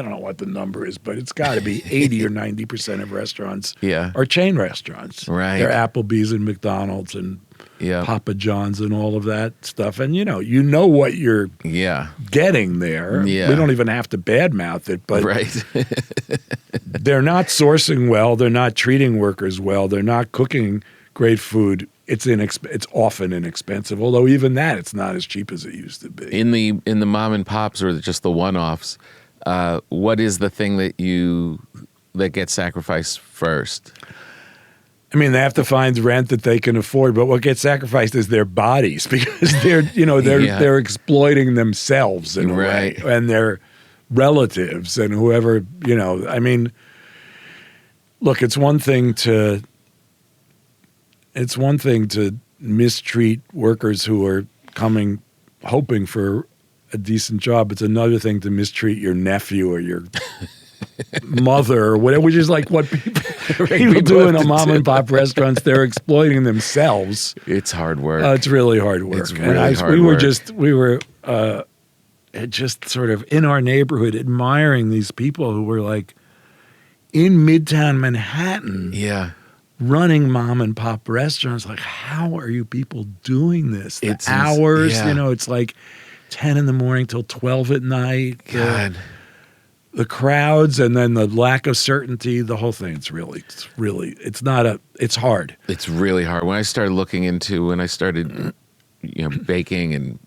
don't know what the number is, but it's got to be 80 or 90% of restaurants Yeah. are chain restaurants. Right. They're Applebee's and McDonald's and Yeah. Papa John's and all of that stuff. And, you know what you're Yeah. getting there. Yeah. We don't even have to badmouth it, but Right. they're not sourcing well. They're not treating workers well. They're not cooking great food. It's often inexpensive, although even that, it's not as cheap as it used to be. In the mom and pops or just the one-offs, what is the thing that gets sacrificed first? I mean, they have to find rent that they can afford, but what gets sacrificed is their bodies because they're exploiting themselves in a way, Right. and their relatives and whoever, I mean, look, it's one thing to mistreat workers who are coming hoping for a decent job. It's another thing to mistreat your nephew or your mother or whatever, which is like what people do in a mom and pop restaurants. They're exploiting themselves. It's hard work. It's really hard work. It's really hard we were work. just sort of in our neighborhood admiring these people who were like in Midtown Manhattan. Yeah. Running mom and pop restaurants. Like, how are you people doing this? The It's hours, yeah. It's like 10 in the morning till 12 at night. God. The crowds and then the lack of certainty, the whole thing. It's hard. It's really hard. When I started baking and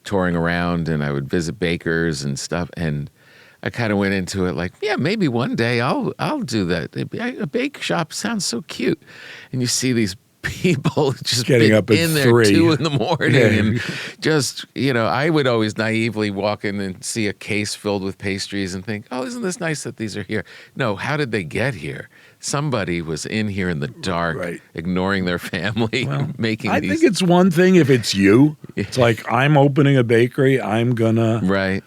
touring around, and I would visit bakers and stuff, and I kind of went into it like, yeah, maybe one day I'll do that. A bake shop sounds so cute, and you see these people just Getting up at in there 3. 2 in the morning, Yeah. and just I would always naively walk in and see a case filled with pastries and think, oh, isn't this nice that these are here? No, how did they get here? Somebody was in here in the dark, Right. ignoring their family, making I these. think it's one thing if it's you. It's like, I'm opening a bakery. I'm gonna. Right.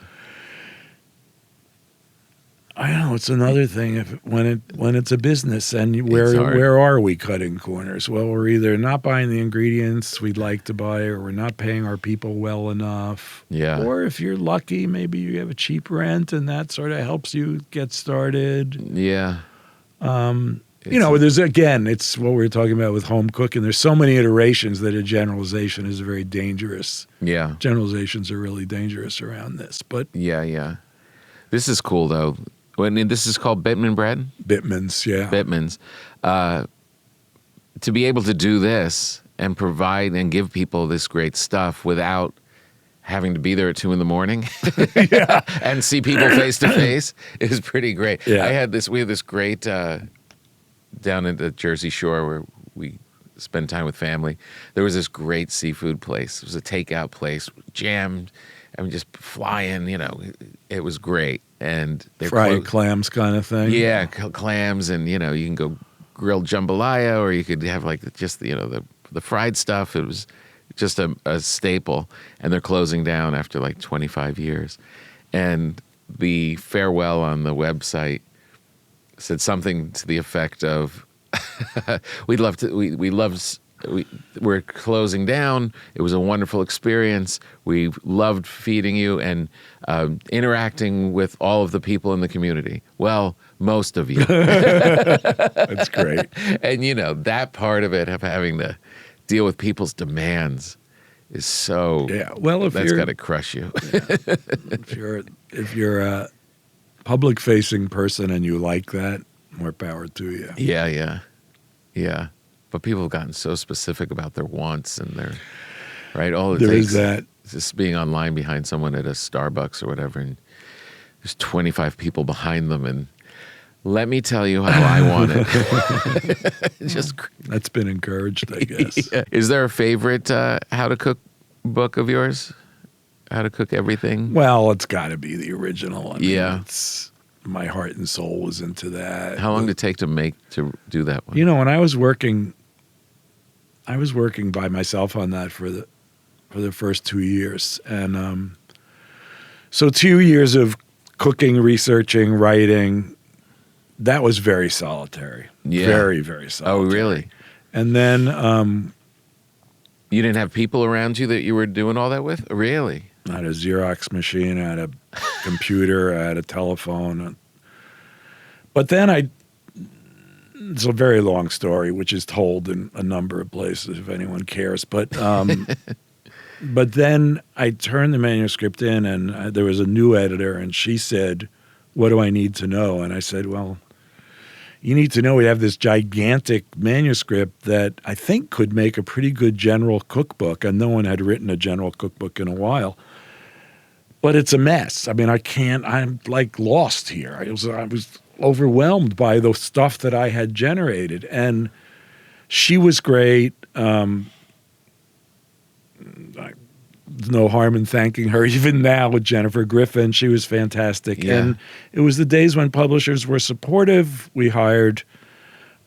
I don't know. It's another thing when it's a business and It's where hard. are we cutting corners? Well, we're either not buying the ingredients we'd like to buy, or we're not paying our people well enough. Yeah. Or if you're lucky, maybe you have a cheap rent and that sort of helps you get started. Yeah. It's what we were talking about with home cooking. There's so many iterations that a generalization is very dangerous. Yeah. Generalizations are really dangerous around this. But Yeah. This is cool though. This is called Bittman bread. Bittman's, yeah. Bittman's. To be able to do this and provide and give people this great stuff without having to be there at 2 a.m. and see people face to face is pretty great. Yeah. We had this great down at the Jersey Shore where we spend time with family. There was this great seafood place. It was a takeout place, jammed. I mean, just flying, it was great. And they Fried clams kind of thing. Yeah, clams, and you can go grilled jambalaya, or you could have like just the fried stuff. It was just a staple, and they're closing down after like 25 years. And the farewell on the website said something to the effect of, we're closing down. It was a wonderful experience. We loved feeding you and interacting with all of the people in the community. Well, most of you. That's great. And that part of it, of having to deal with people's demands, is so. Yeah. Well, that's got to crush you. if you're a public facing person and you like that, more power to you. Yeah. But people have gotten so specific about their wants and their, right? All it There takes is that. is just being online behind someone at a Starbucks or whatever, and there's 25 people behind them, and let me tell you how I want it. Just That's been encouraged, I guess. Yeah. Is there a favorite how to cook book of yours? How to cook everything? Well, it's got to be the original. I mean, Yeah. My heart and soul was into that. How long did it take to do that one? When I was working I was working by myself on that for the first 2 years, and so 2 years of cooking, researching, writing. That was very solitary. Yeah. Very, very Oh, solitary. really? And then You didn't have people around you that you were doing all that with? Really? I had a Xerox machine, I had a computer, I had a telephone. But then it's a very long story, which is told in a number of places if anyone cares. But but then I turned the manuscript in, and there was a new editor, and she said, "What do I need to know?" And I said, "Well, you need to know we have this gigantic manuscript that I think could make a pretty good general cookbook." And no one had written a general cookbook in a while. But it's a mess. I mean, I'm like lost here. I was overwhelmed by the stuff that I had generated. And she was great. No harm in thanking her. Even now with Jennifer Griffin, she was fantastic. Yeah. And it was the days when publishers were supportive. We hired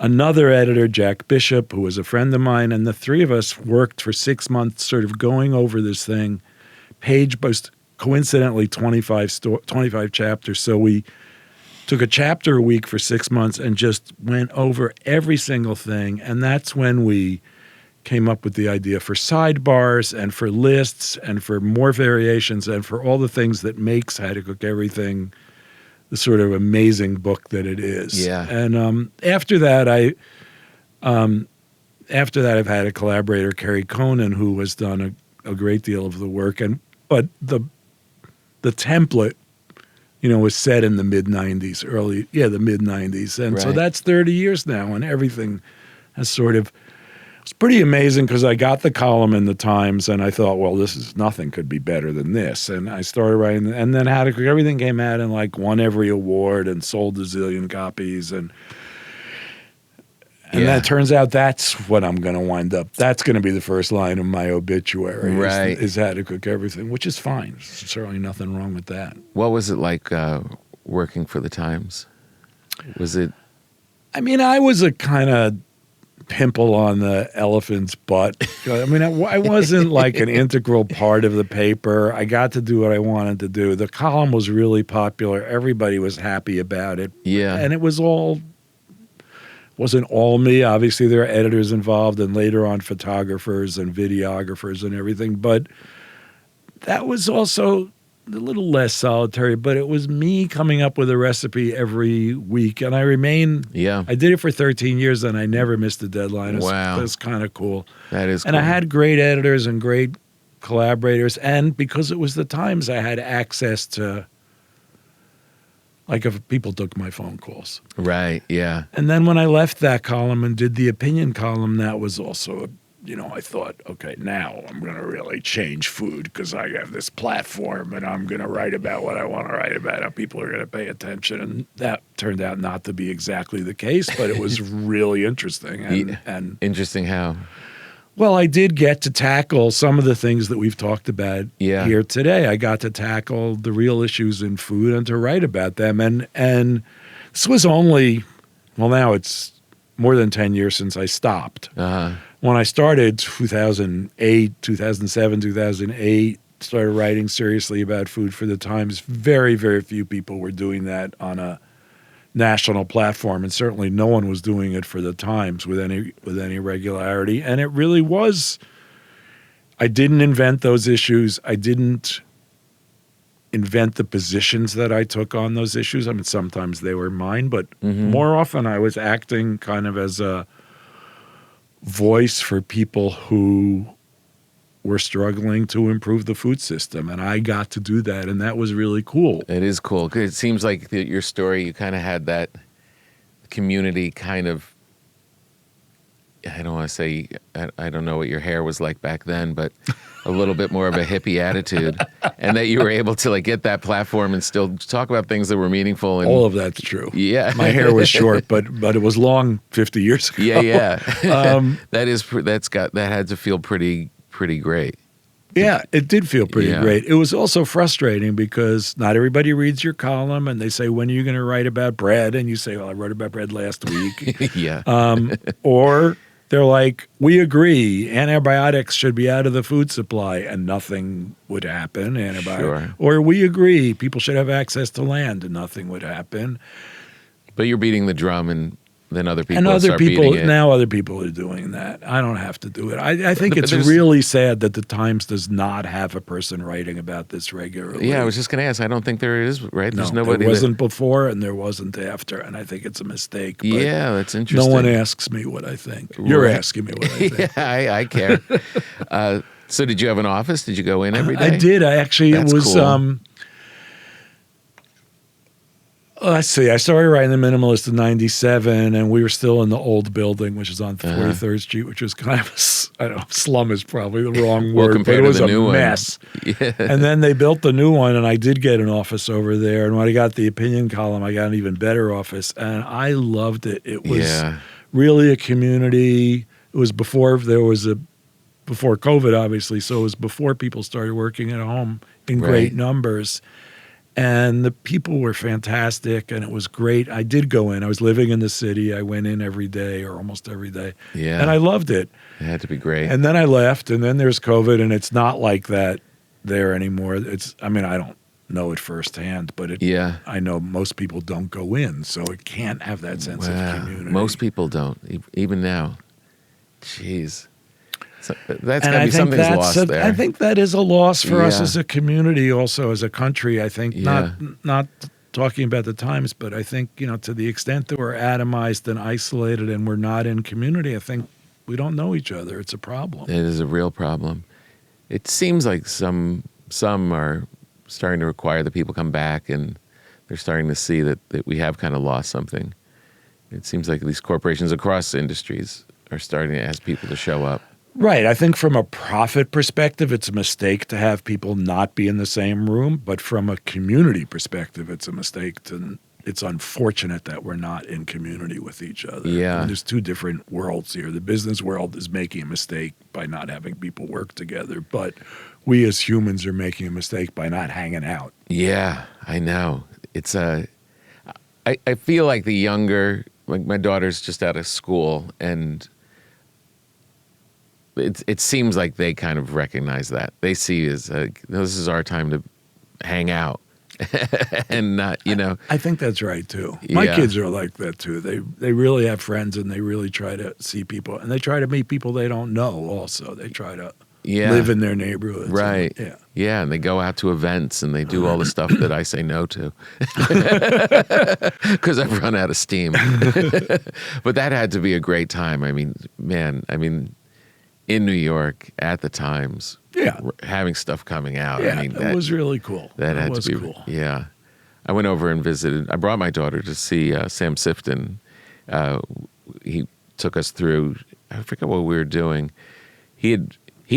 another editor, Jack Bishop, who was a friend of mine, and the three of us worked for 6 months sort of going over this thing, page by coincidentally 25 chapters. So we took a chapter a week for 6 months and just went over every single thing. And that's when we came up with the idea for sidebars and for lists and for more variations and for all the things that makes How to Cook Everything the sort of amazing book that it is. Yeah. And after that, I've had a collaborator, Carrie Conan, who has done a great deal of the work. But the template, was set in the mid-'90s, the mid-'90s. And so Right. that's 30 years now, and everything has sort of, it's pretty amazing because I got the column in the Times and I thought, well, nothing could be better than this. And I started writing, and then How to Cook Everything came out and like won every award and sold a zillion copies. And that turns out that's what I'm going to wind up. That's going to be the first line of my obituary, Right. is How to Cook Everything, which is fine. There's certainly nothing wrong with that. What was it like working for the Times? Was it? I mean, I was a kind of pimple on the elephant's butt. I mean, I wasn't like an integral part of the paper. I got to do what I wanted to do. The column was really popular. Everybody was happy about it. Yeah. And it wasn't all me. Obviously, there are editors involved and later on photographers and videographers and everything. But that was also a little less solitary, but it was me coming up with a recipe every week. And I did it for 13 years and I never missed a deadline. Wow. That's kind of cool. That is And cool. I had great editors and great collaborators. And because it was the Times, I had access to, like, if people took my phone calls. Right, yeah. And then when I left that column and did the opinion column, that was also, I thought, okay, now I'm going to really change food because I have this platform and I'm going to write about what I want to write about, how people are going to pay attention. And that turned out not to be exactly the case, but it was really interesting. And Interesting how? well, I did get to tackle some of the things that we've talked about here today. I got to tackle the real issues in food and to write about them. And this was only, well, now it's more than 10 years since I stopped. Uh-huh. When I started 2008, 2007, 2008, started writing seriously about food for the Times, very, very few people were doing that on a national platform, and certainly no one was doing it for the Times with any regularity. And it really was, I didn't invent those issues. I didn't invent the positions that I took on those issues. I mean, sometimes they were mine, but more often I was acting kind of as a voice for people who were struggling to improve the food system, and I got to do that, and that was really cool. It is cool. 'Cause it seems like your story, you kind of had that community kind of, I don't want to say, I don't know what your hair was like back then, but a little bit more of a hippie attitude, and that you were able to like get that platform and still talk about things that were meaningful. And all of that's true. Yeah. My hair was short, but it was long 50 years ago. Yeah. that had to feel pretty great. Yeah, it did feel pretty Yeah. great. It was also frustrating because not everybody reads your column, and they say, when are you going to write about bread? And you say, well, I wrote about bread last week. Yeah. Or they're like, we agree antibiotics should be out of the food supply, and nothing would happen. Sure. Or we agree people should have access to land, and nothing would happen. But you're beating the drum, and then other people And other start people beating it. now, other people are doing that. I don't have to do it. I think But it's there's- really sad that the Times does not have a person writing about this regularly. Yeah, I was just going to ask. I don't think there is, right? No, There's nobody. there wasn't before, and there wasn't after, and I think it's a mistake. But Yeah, that's interesting. no one asks me what I think. You're Right. asking me what I think. Yeah, I care. So did you have an office? Did you go in every day? I did. I actually, That's it was, cool. Let's see. I started writing The Minimalist in 97, and we were still in the old building, which is on 43rd Street, which was kind of, I don't know, slum is probably the wrong Well, word, but compared it to was the a new one. mess. Yeah. And then they built the new one, and I did get an office over there. And when I got the opinion column, I got an even better office, and I loved it. It was Yeah. really a community. It was before before COVID, obviously, so it was before people started working at home in Right. great numbers. And the people were fantastic, and it was great. I did go in. I was living in the city. I went in every day or almost every day. Yeah. And I loved it. It had to be great. And then I left, and then there's COVID, and it's not like that there anymore. I don't know it firsthand, but Yeah. I know most people don't go in, so it can't have that sense Wow. of community. Most people don't, even now. Jeez. So that's And got to I be think something's that's lost there. I think that is a loss for us Yeah. as a community, also as a country. I think Yeah. not talking about the Times, but I think to the extent that we're atomized and isolated and we're not in community, I think we don't know each other. It's a problem. It is a real problem. It seems like some are starting to require that people come back, and they're starting to see that we have kind of lost something. It seems like these corporations across industries are starting to ask people to show up. Right. I think from a profit perspective, it's a mistake to have people not be in the same room. But from a community perspective, it's a mistake it's unfortunate that we're not in community with each other. Yeah. And there's two different worlds here. The business world is making a mistake by not having people work together. But we as humans are making a mistake by not hanging out. Yeah, I know. It's I feel like the younger, like my daughter's just out of school, and it seems like they kind of recognize that. They see as this is our time to hang out and not, I think that's right too. My Yeah. kids are like that too. They really have friends, and they really try to see people, and they try to meet people they don't know also. They try to live in their neighborhoods. Right. Yeah. Yeah, and they go out to events and they do all the stuff that I say no to because I've run out of steam. But that had to be a great time. I mean, man, in New York at the Times, Yeah. having stuff coming out. Yeah, I mean, that was really cool. that had was to be cool. Yeah, I went over and visited. I brought my daughter to see Sam Sifton. He took us through. I forget what we were doing. He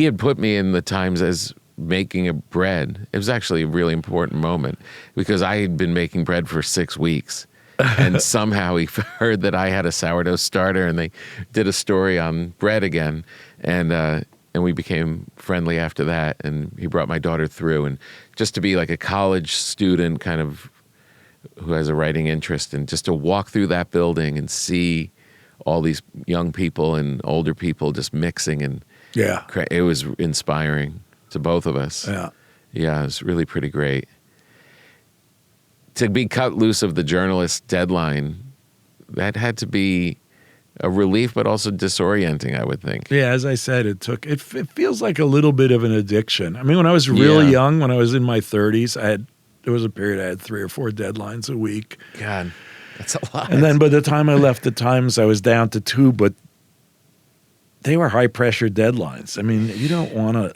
had put me in the Times as making a bread. It was actually a really important moment because I had been making bread for 6 weeks. And somehow he heard that I had a sourdough starter, and they did a story on bread again, and we became friendly after that. And he brought my daughter through, and just to be like a college student, kind of who has a writing interest, and just to walk through that building and see all these young people and older people just mixing, and Yeah. it was inspiring to both of us. Yeah. Yeah, it was really pretty great. To be cut loose of the journalist deadline, that had to be a relief, but also disorienting, I would think. Yeah, as I said, it feels like a little bit of an addiction. I mean, when I was really young, when I was in my 30s, there was a period I had 3 or 4 deadlines a week. God, that's a lot. And then by the time I left the Times, I was down to 2, but they were high pressure deadlines. I mean, you don't want to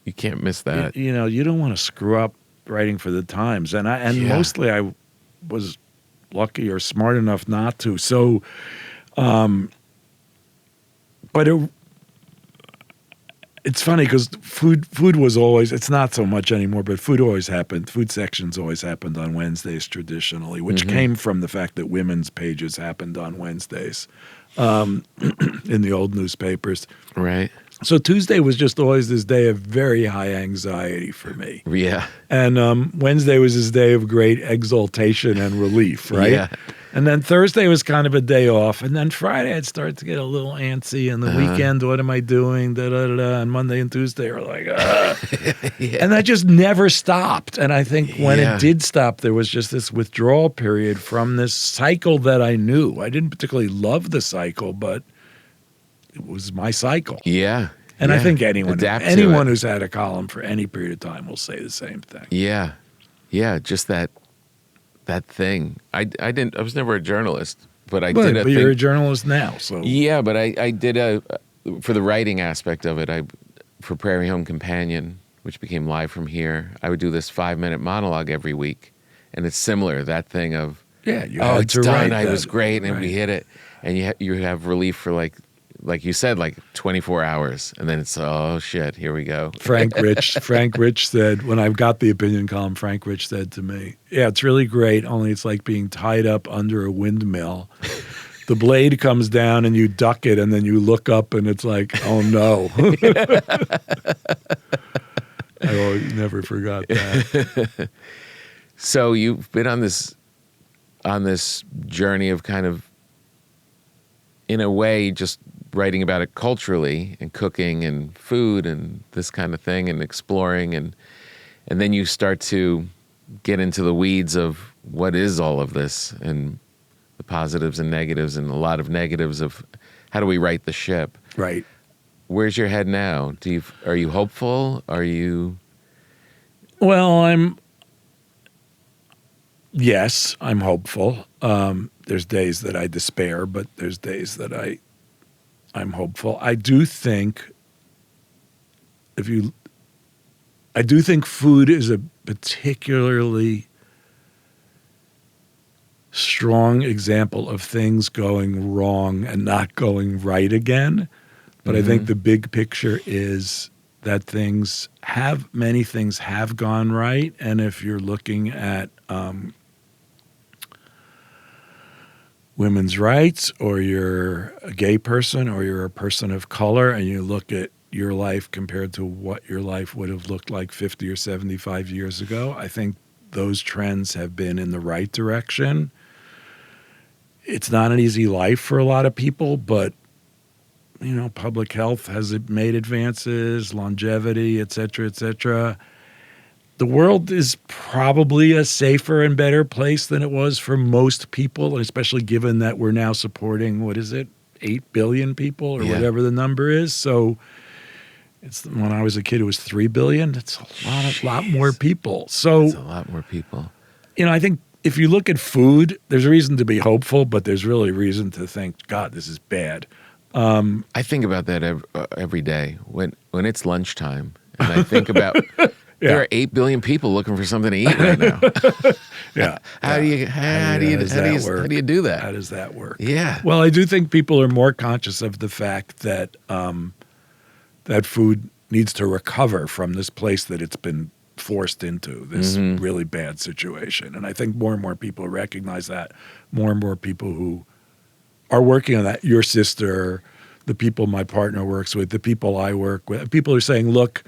You can't miss that. you don't want to screw up writing for the Times. And Yeah. mostly I was lucky or smart enough not to. So but it's funny because food was always, it's not so much anymore, but food sections always happened on Wednesdays traditionally, which came from the fact that women's pages happened on Wednesdays in the old newspapers. Right? So Tuesday was just always this day of very high anxiety for me. Yeah. And Wednesday was this day of great exaltation and relief, right? Yeah. And then Thursday was kind of a day off. And then Friday, I'd start to get a little antsy. And the weekend, what am I doing? Da, da, da, da. And Monday and Tuesday are like, Yeah. And that just never stopped. And I think when it did stop, there was just this withdrawal period from this cycle that I knew. I didn't particularly love the cycle, but it was my cycle. Yeah. And I Yeah. think anyone Adapt to it. who's had a column for any period of time will say the same thing. Yeah. Yeah. Just that thing. I was never a journalist, but I did a But thing. you're a journalist now, so Yeah, but I did for the writing aspect of it, for Prairie Home Companion, which became Live from Here, I would do this 5-minute monologue every week. And it's similar, that thing of, yeah, you oh, had it's to done, write it was that. great, and we Right. hit it. And you have relief for like you said, like 24 hours. And then it's, oh, shit, here we go. Frank Rich said, when I got the opinion column, Frank Rich said to me, yeah, it's really great, only it's like being tied up under a windmill. The blade comes down and you duck it, and then you look up and it's like, oh no. I never forgot that. So you've been on this journey of kind of, in a way, just writing about it culturally and cooking and food and this kind of thing and exploring, and then you start to get into the weeds of what is all of this and the positives and negatives, and a lot of negatives of how do we right the ship. Right. Where's your head now? Are you hopeful? Are you? Well, yes, I'm hopeful. There's days that I despair, but there's days that I'm hopeful. I do think food is a particularly strong example of things going wrong and not going right again. But I think the big picture is that many things have gone right. And if you're looking at women's rights, or you're a gay person, or you're a person of color, and you look at your life compared to what your life would have looked like 50 or 75 years ago, I think those trends have been in the right direction. It's not an easy life for a lot of people, but public health has made advances, longevity, et cetera, et cetera. The world is probably a safer and better place than it was for most people, especially given that we're now supporting, 8 billion people or whatever the number is. So when I was a kid, it was 3 billion. It's a lot more people. So It's a lot more people. I think if you look at food, there's a reason to be hopeful, but there's really reason to think, God, this is bad. I think about that every day when it's lunchtime, and I think about there are 8 billion people looking for something to eat right now. Yeah. How do you do that? How does that work? Yeah. Well, I do think people are more conscious of the fact that that food needs to recover from this place that it's been forced into, this really bad situation. And I think more and more people recognize that. More and more people who are working on that, your sister, the people my partner works with, the people I work with, people are saying, look,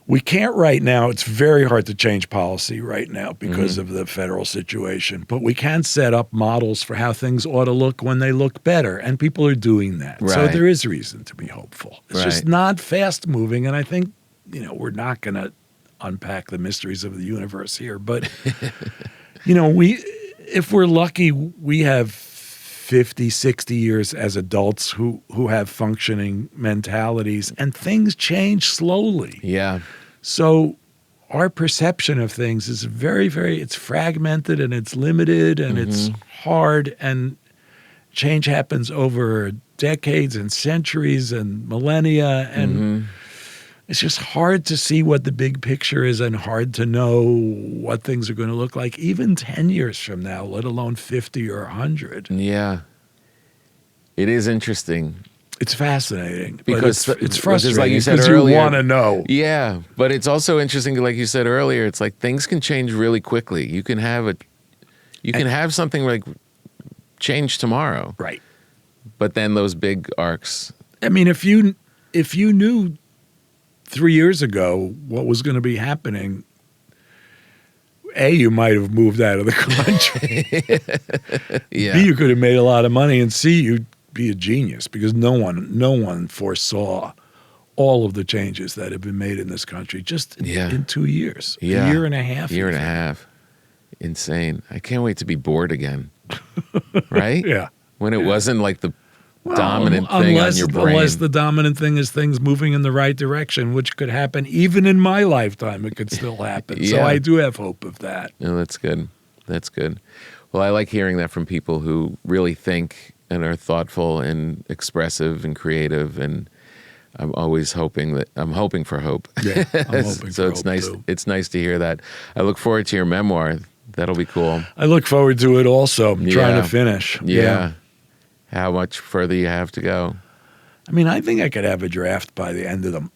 we can't right now. It's very hard to change policy right now because of the federal situation, but we can set up models for how things ought to look when they look better, and people are doing that. Right. So there is reason to be hopeful. It's just Right. not fast moving, and I think, we're not going to unpack the mysteries of the universe here, but if we're lucky, we have 50, 60 years as adults who have functioning mentalities, and things change slowly. Yeah. So our perception of things is very, very, it's fragmented and it's limited and it's hard, and change happens over decades and centuries and millennia, and it's just hard to see what the big picture is and hard to know what things are going to look like even 10 years from now, let alone 50 or 100. Yeah. It is interesting. It's fascinating, Because but it's just frustrating like you said because earlier, you want to know. Yeah, but it's also interesting, like you said earlier, it's like things can change really quickly. You can have something like change tomorrow. Right. But then those big arcs. I mean, if you knew 3 years ago what was going to be happening, A, you might have moved out of the country. Yeah. B, you could have made a lot of money, and C, you'd be a genius because no one foresaw all of the changes that have been made in this country just in 2 years. Yeah. A year and a half. Year and a half. Insane. I can't wait to be bored again. Right? Yeah. When it wasn't like the dominant thing on your brain. Unless the dominant thing is things moving in the right direction, which could happen even in my lifetime. It could still happen. So I do have hope of that. No, that's good. That's good. Well, I like hearing that from people who really think and are thoughtful and expressive and creative, and I'm always hoping for hope. Yeah, I'm hoping so for it's hope nice. too. It's nice to hear that. I look forward to your memoir. That'll be cool. I look forward to it also. I'm trying to finish. Yeah. How much further you have to go? I mean, I think I could have a draft by the end of the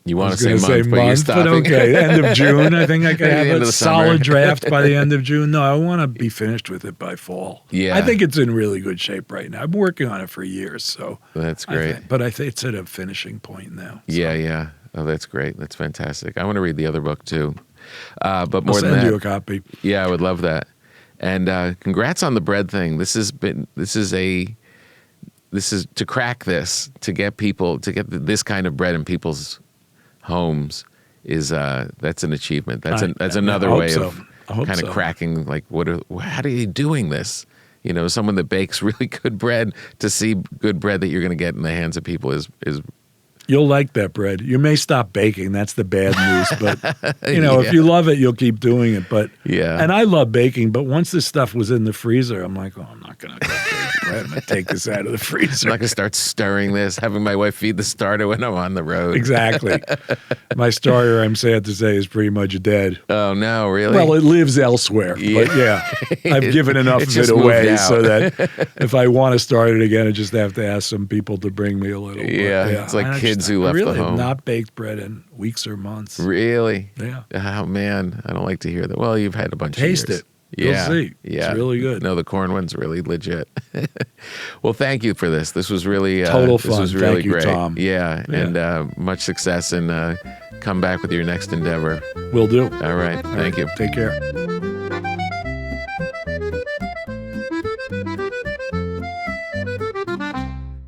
You want to I was say gonna month, but you're stopping. okay, end of June. I think I could Maybe have the end a of the summer. solid draft by the end of June. No, I want to be finished with it by fall. Yeah. I think it's in really good shape right now. I've been working on it for years, so That's great. I think it's at a finishing point now. So. Yeah. Oh, that's great. That's fantastic. I want to read the other book too. But I'll more than send that, you a copy. yeah, I would love that. And congrats on the bread thing. This is to crack this, to get this kind of bread in people's homes is that's an achievement. That's another way of kind of cracking. Like, how are you doing this? You know, someone that bakes really good bread, to see good bread that you're going to get in the hands of people is. You'll like that bread. You may stop baking. That's the bad news. But, if you love it, you'll keep doing it. But Yeah. And I love baking. But once this stuff was in the freezer, I'm like, I'm not going to go bake bread. I'm going to take this out of the freezer. I'm not going to start stirring this, having my wife feed the starter when I'm on the road. Exactly. My starter, I'm sad to say, is pretty much dead. Oh, no, really? Well, it lives elsewhere. Yeah. But yeah, I've given enough It of it just moved away out. so that if I want to start it again, I just have to ask some people to bring me a little. Yeah, But, it's like I kids who left the really home. have not baked bread in weeks or months. Really? Yeah. Oh, man. I don't like to hear that. Well, you've had a bunch Taste of years. it. You'll Yeah. see. Yeah. It's really good. No, the corn one's really legit. Well, thank you for this. This was really Total This fun. was really Thank you, great. Tom. Yeah. Yeah. And much success, and come back with your next endeavor. Will do. All right. Thank you. Take care.